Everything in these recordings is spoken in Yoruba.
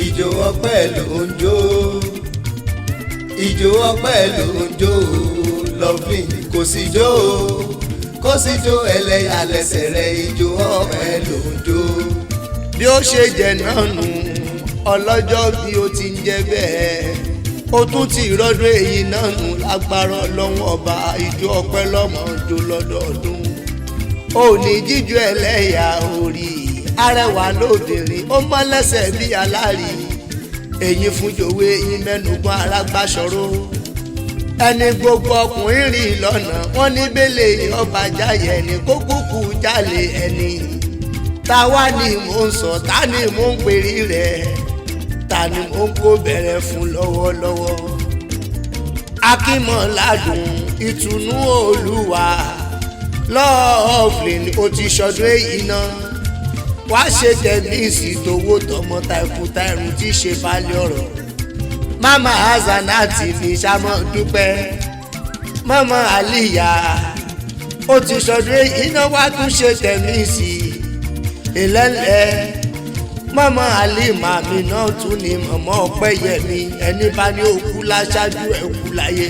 ìjó ọpẹ́ ló ń jó, ìjó ọpẹ́ ló ń jó Lovely kò sí jó, kò sí jó ẹlẹ́yà lẹ́sẹ̀ rẹ̀, ìjó ọpẹ́ ló ń jó. bí ó ṣe jẹ́ náà nù ọlọ́jọ́ bí ó ti ń jẹ́ bẹ́ẹ̀ ó tún ti rọ́dún èyí náà nù lágbára Ọlọ́run ọba, ìjó ọpẹ́ lọ́mọ jó lọ́dọọdún. ó ní jíjó ẹlẹ́yà orí arẹwà lóbìnrin ó mọ́ lẹ́sẹ̀ bí alárí, èyí fún jòwé eyín mẹ́nugbọ́n arágbáṣọró. ẹni gbogbo ọkùnrin rìn lọ́nà wọ́n ní bẹ́lẹ̀ ọba jáyẹ ẹni kó kúkú jálè ẹni. táwa ni mò ń sọ, ta ni mò ń pèrí rẹ̀, ta ni mò ń kó bẹ̀rẹ̀ fún lọ́wọ́lọ́wọ́. akímọ̀ládùn ìtùnú olúwa Lovely ni ó ti ṣọdún èyí náà. wá ṣe tẹ̀líìsì tówó tọmọ tàìkútà ẹ̀rù tí ṣe balẹ̀ ọ̀rọ̀. mama Hazanati ní sàmọ́ dúpẹ́, mama Aliya ó ti ṣọdún èyí náà. wá tún ṣe tẹ̀líìsì ìlẹ́lẹ̀ mama Halima mi náà tún ní mọ̀mọ́ Ọpẹ́yẹmí, ẹni bá ní òkú láṣáájú ẹ̀kú láyé.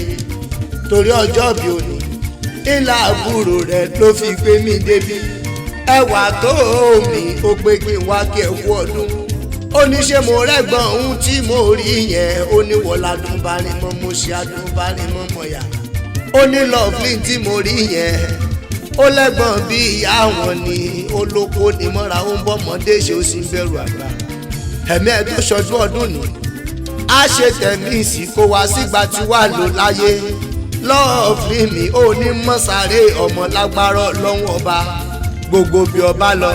torí ọjọ́ bí òní ìlà àbúrò rẹ̀ ló fi gbé mi débi. ẹwà tó mi ó pé kí n wá kí ẹ kú ọdún. ó ní ṣé mo rẹ́gbọ̀n ohun tí mo rí yẹn, ó ní wọ́lá dùn bá rí mọ́ mo ṣe adùn bá rí mọ́ mọ́yà. ó ní Lovely tí mo rí yẹn ó lẹ́gbọ̀n bí ìyá wọn ni olóko ní mọ́ra ó ń bọ́mọdé ṣe ó sì ń bẹ̀rù àgbà. ẹ̀mí ẹ̀ tó ṣọdún ọdún ni a ṣe tẹ̀mí ìsìnkú wa sígbà tí wà ló láyé. Lovely mi ò ní mọ́sàré ọmọ lágbára Ọlọ́run ọba, gbogbo bí ọba lọ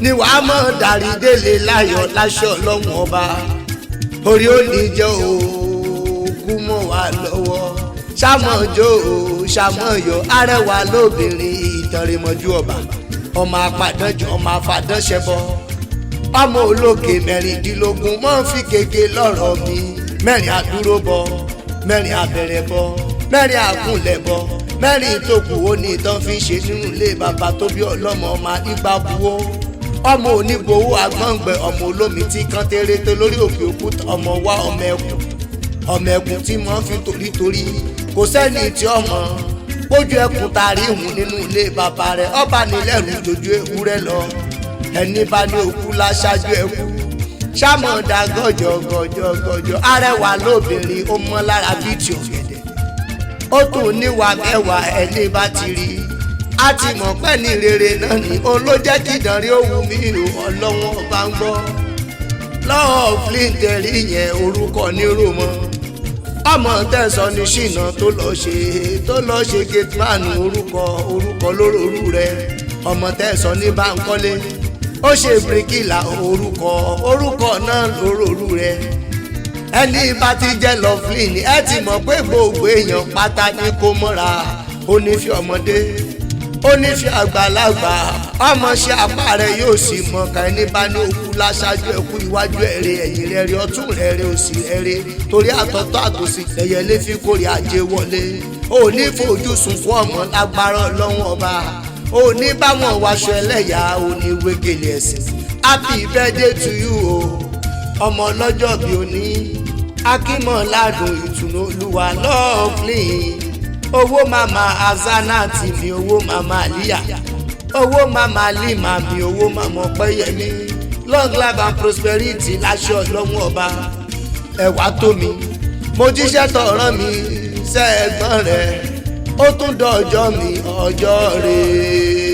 ni wàá mọ̀ darí délé láyọ̀ láṣọ Ọlọ́run ọba. orí ò ní jẹ́ òògùn mọ́ wa lọ́wọ́, ṣàmọ̀jọ́ ṣàmọ̀yọ̀ arẹwà lóbìnrin ìtànrẹ́mọ́jú ọba. ọmọ apàdánjọ ọmọ afàdánṣẹbọ, ọmọ olókè mẹ́rìndínlógún mọ́ fi kéke lọ́rọ̀ mi. mẹ́rin àdúró bọ, mẹ́rin àbẹ̀rẹ̀ bọ, mẹ́rin àkúnlẹ̀ bọ, mẹ́rin tó kù ó ní ìtàn fi ṣe nínú ilé bàbá tó bí ọlọ́mọ ọmọ nígbà buwó. ọmọ onígbòwó agbọ̀ngbẹ, ọmọ olómi tí kan térété lórí òkè òkúta, ọmọ wa ọmọ ẹkùn tí mo fi torítorí. kò sẹ́ni tí ọmọ pójú ẹkùn taari ìhùn nínú ilé bàbá rẹ̀, ọba nílẹ̀rú jojú ewúrẹ́ lọ. ẹni bá ní òkú láṣáájú ẹkú ṣàmọ̀dá gọ́jọ́ arẹwà lóbìnrin ó mọ́ lára bíi ti ọ̀gẹ̀dẹ̀. ó tún níwà mẹ́wàá ẹni bá ti rí a ti mọ̀ pẹ́ ní rere náà ni òun ló jẹ́ kí Ìdànrè òwú mi ò Ọlọ́wọ́n bá ń gbọ́. Lovely tẹ̀rí yẹn orúkọ ní ròmọ́, ọmọ tẹ̀sán ní ṣìnà tó lọ ṣe gateman orúkọ lórórú rẹ̀. ọmọ tẹ̀sán ní Bánkọ́lé ó ṣe bíríkìlà orúkọ náà lórórú rẹ̀. ẹni bá ti jẹ́ Lovely ni ẹ ti mọ̀ pé gbogbo èèyàn pátá ní kó mọ́ra. ó nífẹ̀ẹ́ ọmọdé ó nífẹ̀ẹ́ àgbàlagbà, ọmọ ṣe apá rẹ̀ yóò sì mọ̀ ká. ẹni bá ní òkú láṣáájú ẹkú iwájú ẹ̀rẹ̀ ẹ̀yìn rẹ̀ rí ọ̀tún rẹ̀ rí òsì rẹ̀ rí. torí àtọ̀tọ̀ àtòsí ẹ̀yẹlé fi kórè ajé wọlé. ó ní fojú sunkún ọmọ lágbára Ọlọ́run ọba, ó ní báwọn wáṣọ ẹlẹ́yà, ó ní wégele ẹ̀sìn. happy birthday to you o ọmọ ọlọ́jọ́ bí òní. akímọ̀ládùn ìtùnú olúwa Lovely. owó mama Hazanati mi, owó mama Aliya, owó mama Halima mi, owó mama Ọpẹ́yẹmí. long life and prosperity láṣọ Ọlọ́run ọba. ẹ̀wà tó mi mo jíṣẹ́ tọ̀ràn mi sẹ́ẹ̀gbọ́n rẹ̀, ó tún dọ̀jọ́ mi ọjọ́ rẹ̀.